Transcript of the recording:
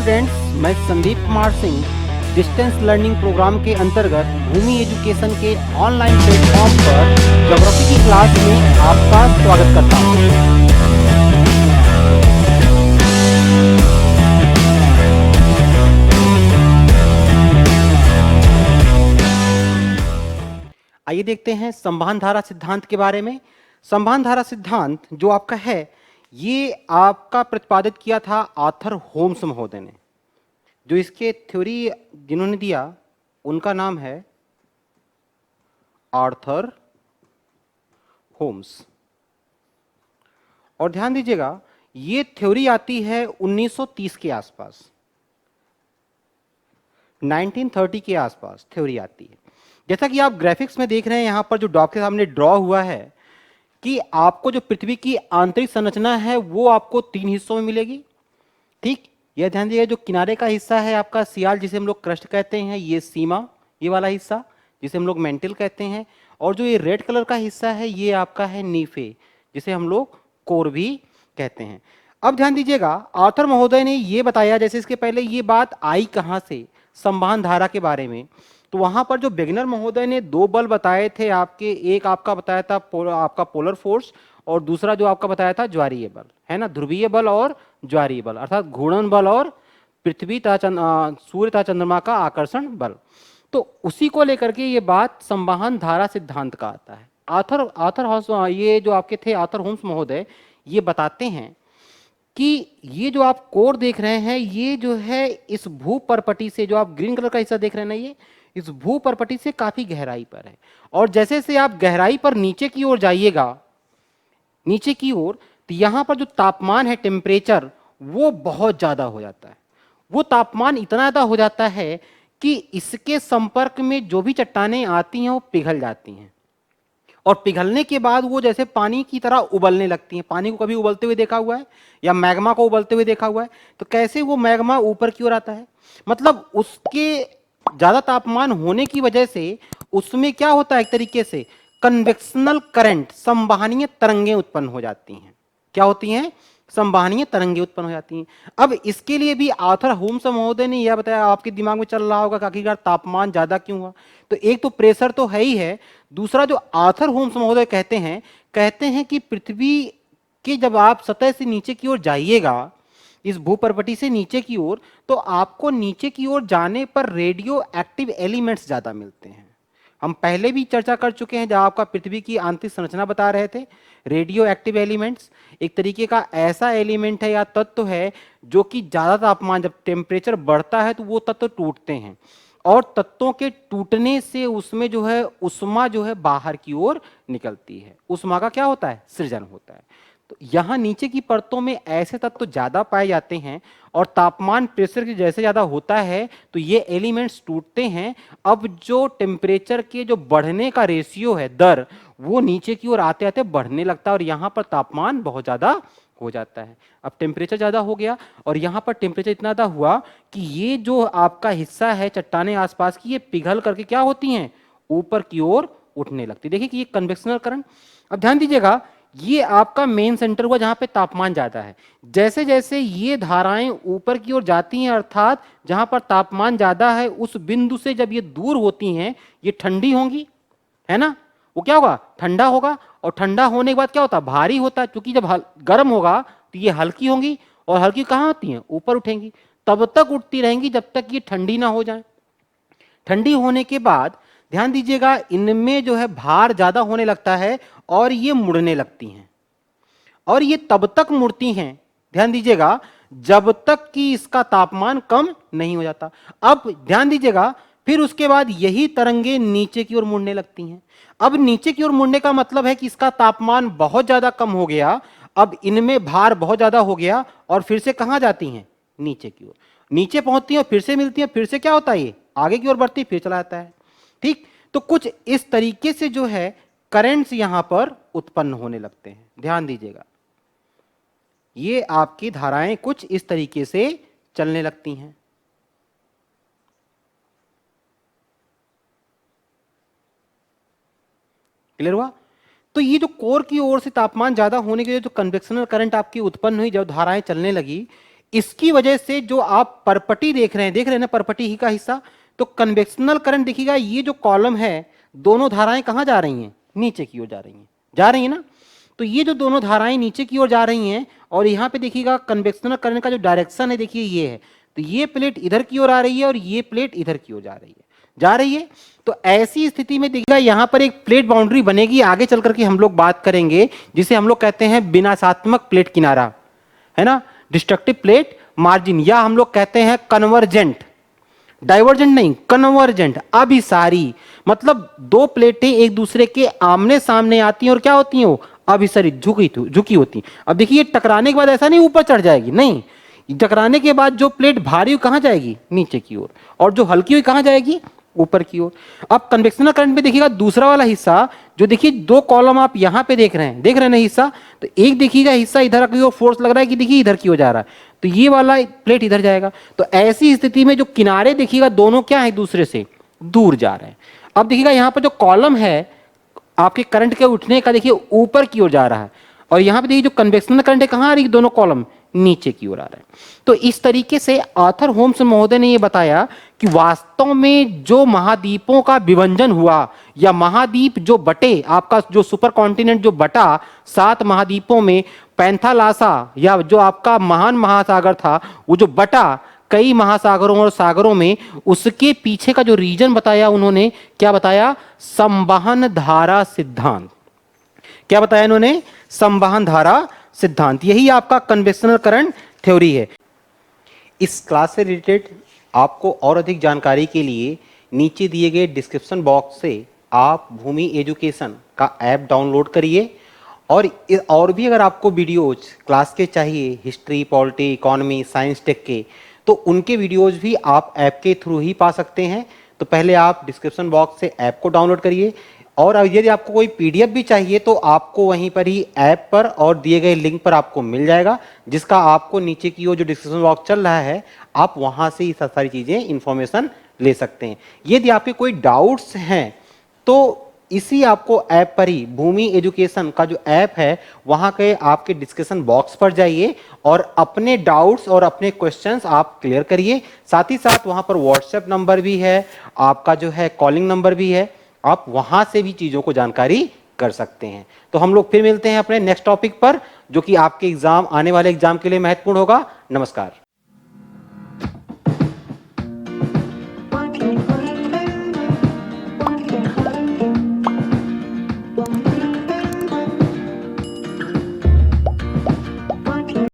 Students, मैं Sandeep Kumar Singh distance learning programme के अंतर्गत भूमि एजुकेशन के ऑनलाइन प्लेटफॉर्म पर ज्योग्राफी की क्लास में आपका स्वागत करता हूं। आइए देखते हैं संवहन धारा सिद्धांत के बारे में। संवहन धारा सिद्धांत जो आपका है, ये आपका प्रतिपादित किया था आर्थर होम्स महोदय ने। जो इसके थ्योरी जिन्होंने दिया उनका नाम है आर्थर होम्स। और ध्यान दीजिएगा, ये थ्योरी आती है 1930 के आसपास, 1930 के आसपास थ्योरी आती है। जैसा कि आप ग्राफिक्स में देख रहे हैं, यहां पर जो डॉग के सामने ड्रॉ हुआ है कि आपको जो पृथ्वी की आंतरिक संरचना है वो आपको 3 हिस्सों में मिलेगी। ठीक, यह ध्यान दीजिएगा, जो किनारे का हिस्सा है आपका सियाल, जिसे हम लोग क्रस्ट कहते हैं, ये सीमा, ये वाला हिस्सा जिसे हम लोग मेंटल कहते हैं, और जो ये रेड कलर का हिस्सा है ये आपका है नीफे, जिसे हम लोग कोर भी कहते हैं। अब ध्यान दीजिएगा, आर्थर महोदय ने ये बताया, जैसे इसके पहले ये बात आई कहां से, संवहन धारा के बारे में, तो वहां पर जो बेगनर महोदय ने 2 बल बताए थे आपके, एक आपका बताया था आपका पोलर फोर्स, और दूसरा जो आपका बताया था ज्वारीय बल, है ना, ध्रुवीय बल और ज्वारीय बल, अर्थात घूर्णन बल और पृथ्वी तथा सूर्य तथा चंद्रमा का आकर्षण बल। तो उसी को लेकर के ये बात संवहन धारा सिद्धांत का आता है। ये जो आपके थे आर्थर होम्स महोदय, ये बताते हैं कि ये जो आप कोर देख रहे हैं, ये जो है इस भूपर्पटी से, जो आप ग्रीन कलर का हिस्सा देख रहे हैं ना, ये इस भूपर्पटी से काफी गहराई पर है। और जैसे जैसे आप गहराई पर नीचे की ओर जाइएगा, नीचे की ओर, तो यहां पर जो तापमान है, टेम्परेचर, वो बहुत ज्यादा हो जाता है। वो तापमान इतना ज्यादा हो जाता है कि इसके संपर्क में जो भी चट्टानें आती हैं वो पिघल जाती हैं, और पिघलने के बाद वो जैसे पानी की तरह उबलने लगती हैं। पानी को कभी उबलते हुए देखा हुआ है, या मैग्मा को उबलते हुए देखा हुआ है? तो कैसे वो मैग्मा ऊपर की ओर आता है, मतलब उसके ज्यादा तापमान होने की वजह से उसमें क्या होता है, एक तरीके से कन्वेक्शनल करंट, संवहनीय तरंगें उत्पन्न हो जाती हैं। क्या होती हैं? संवहनीय तरंगें उत्पन्न हो जाती हैं। अब इसके लिए भी आर्थर होम्स महोदय ने यह बताया, आपके दिमाग में चल रहा होगा कि आखिरकार तापमान ज्यादा क्यों हुआ। तो एक तो प्रेशर तो है ही है, दूसरा जो आर्थर होम्स महोदय कहते हैं कि पृथ्वी के जब आप सतह से नीचे की ओर जाइएगा, इस भूपर्पटी से नीचे की ओर, तो आपको नीचे की ओर जाने पर रेडियो एक्टिव एलिमेंट्स ज्यादा मिलते हैं। हम पहले भी चर्चा कर चुके हैं, जब आपका पृथ्वी की आंतरिक संरचना बता रहे थे। रेडियो एक्टिव एलिमेंट्स एक तरीके का ऐसा एलिमेंट है या तत्व है जो कि ज्यादा तापमान, जब टेम्परेचर बढ़ता है तो वो तत्व टूटते हैं, और तत्वों के टूटने से उसमें जो है उष्मा जो है बाहर की ओर निकलती है। उष्मा का क्या होता है? सृजन होता है। तो यहां नीचे की परतों में ऐसे तत्व ज्यादा पाए जाते हैं, और तापमान प्रेशर की जैसे ज्यादा होता है तो ये एलिमेंट्स टूटते हैं। अब जो टेम्परेचर के जो बढ़ने का रेशियो है, दर, वो नीचे की ओर आते आते बढ़ने लगता है, और यहां पर तापमान बहुत ज्यादा हो जाता है। अब टेम्परेचर ज्यादा हो गया, और यहां पर टेम्परेचर इतना ज्यादा हुआ कि ये जो आपका हिस्सा है चट्टाने आसपास की, ये पिघल करके क्या होती हैं? ऊपर की ओर उठने लगती। देखिए कि ये कन्वेक्शनल करंट। अब ध्यान दीजिएगा, ये आपका मेन सेंटर हुआ जहां पे तापमान ज्यादा है। जैसे जैसे ये धाराएं ऊपर की ओर जाती हैं, अर्थात जहां पर तापमान ज्यादा है, उस बिंदु से जब ये दूर होती हैं, ये ठंडी होंगी, है ना, वो क्या होगा? ठंडा होगा। और ठंडा होने के बाद क्या होता है? भारी होता है, क्योंकि जब गर्म होगा तो ये हल्की होंगी, और हल्की कहां होती हैं? ऊपर उठेंगी। तब तक उठती रहेंगी जब तक ये ठंडी ना हो जाए। ठंडी होने के बाद ध्यान दीजिएगा, इनमें जो है भार ज्यादा होने लगता है, और ये मुड़ने लगती हैं। और ये तब तक मुड़ती हैं, ध्यान दीजिएगा, जब तक कि इसका तापमान कम नहीं हो जाता। अब ध्यान दीजिएगा, फिर उसके बाद यही तरंगे नीचे की ओर मुड़ने लगती हैं। अब नीचे की ओर मुड़ने का मतलब है कि इसका तापमान बहुत ज्यादा कम हो गया, अब इनमें भार बहुत ज्यादा हो गया, और फिर से कहां जाती हैं? नीचे की ओर। नीचे पहुंचती हैं, फिर से मिलती हैं, फिर से क्या होता है? ये आगे की ओर बढ़ती, फिर चला जाता है। ठीक, तो कुछ इस तरीके से जो है करंट्स यहां पर उत्पन्न होने लगते हैं। ध्यान दीजिएगा, ये आपकी धाराएं कुछ इस तरीके से चलने लगती हैं। क्लियर हुआ? तो ये जो कोर की ओर से तापमान ज्यादा होने की वजह से जो कन्वेक्शनल करंट आपकी उत्पन्न हुई, जब धाराएं चलने लगी, इसकी वजह से जो आप परपटी देख रहे हैं ना परपटी ही का हिस्सा, तो कन्वेक्शनल करंट देखिएगा, ये जो कॉलम है दोनों धाराएं कहां जा रही हैं, नीचे की ओर जा रही हैं ना। तो ये जो दोनों धाराएं नीचे की ओर जा रही हैं और यहां पे देखिएगा कन्वेक्शनल करंट का जो डायरेक्शन है देखिए ये है, तो ये प्लेट इधर की ओर आ रही है और ये प्लेट इधर की ओर जा रही है। तो ऐसी स्थिति में देखिएगा यहां पर एक प्लेट बाउंड्री बनेगी, आगे चल करके हम लोग बात करेंगे, जिसे हम लोग कहते हैं विनाशात्मक प्लेट किनारा, है ना, डिस्ट्रक्टिव प्लेट मार्जिन, या हम लोग कहते हैं कन्वर्जेंट, डाइवर्जेंट नहीं, कन्वर्जेंट, अभिसारी। मतलब दो प्लेटें एक दूसरे के आमने सामने आती हैं और क्या होती हैं, वो अभिसरित, झुकी होती हैं। अब देखिए टकराने के बाद ऐसा नहीं ऊपर चढ़ जाएगी, नहीं, टकराने के बाद जो प्लेट भारी हुई कहां जाएगी, नीचे की ओर, और जो हल्की हुई कहां जाएगी, ऊपर की ओर। अब कन्वेक्शनल करंट में देखिएगा दूसरा वाला हिस्सा, जो देखिए दो कॉलम आप यहां पे देख रहे हैं ना हिस्सा, तो एक देखिएगा हिस्सा इधर की ओर फोर्स लग रहा है कि देखिए इधर की ओर जा रहा है, तो ये वाला प्लेट इधर जाएगा। तो ऐसी स्थिति में जो किनारे देखिएगा दोनों क्या है, दूसरे से दूर जा रहे हैं। अब देखिएगा यहां पर जो कॉलम है आपके करंट के उठने का देखिए ऊपर की ओर जा रहा है, और यहां पे देखिए जो कन्वेक्शनल करंट है कहां आ रही है, दोनों कॉलम नीचे की ओर आ रहा है। तो इस तरीके से आर्थर होम्स महोदय ने यह बताया कि वास्तव में जो महाद्वीपों का विभंजन हुआ, या महाद्वीप जो बटे, आपका जो सुपर कॉन्टिनेंट जो बटा 7 महाद्वीपों में, पैंथालासा या जो आपका महान महासागर था वो जो बटा कई महासागरों और सागरों में, उसके पीछे का जो रीजन बताया उन्होंने, क्या बताया, संवहन धारा सिद्धांत। क्या बताया इन्होंने, संवहन धारा सिद्धांत। यही आपका कन्वेक्शनल करंट थ्योरी है। इस क्लास से रिलेटेड आपको और अधिक जानकारी के लिए नीचे दिए गए डिस्क्रिप्शन बॉक्स से आप भूमि एजुकेशन का ऐप डाउनलोड करिए, और भी अगर आपको वीडियोज क्लास के चाहिए, history, polity, economy, science, tech के, तो उनके वीडियोज भी आप ऐप के थ्रू ही पा सकते हैं। तो पहले आप डिस्क्रिप्शन बॉक्स से ऐप को डाउनलोड करिए, और यदि आपको कोई पीडीएफ भी चाहिए तो आपको वहीं पर ही ऐप पर और दिए गए लिंक पर आपको मिल जाएगा, जिसका आपको नीचे की ओर जो डिस्क्रिप्शन बॉक्स चल रहा है आप वहां से ये सारी चीजें इंफॉर्मेशन ले सकते हैं। यदि आपके कोई डाउट्स हैं तो इसी आपको ऐप पर ही, भूमि एजुकेशन का जो ऐप है वहां के आपके डिस्कशन बॉक्स पर जाइए और अपने डाउट्स और अपने क्वेश्चंस आप क्लियर करिए। साथ ही साथ वहां पर व्हाट्सएप नंबर भी है, आपका जो है कॉलिंग नंबर भी है, आप वहां से भी चीजों को जानकारी कर सकते हैं। तो हम लोग फिर मिलते हैं अपने नेक्स्ट टॉपिक पर, जो कि आपके एग्जाम, आने वाले एग्जाम के लिए महत्वपूर्ण होगा। नमस्कार।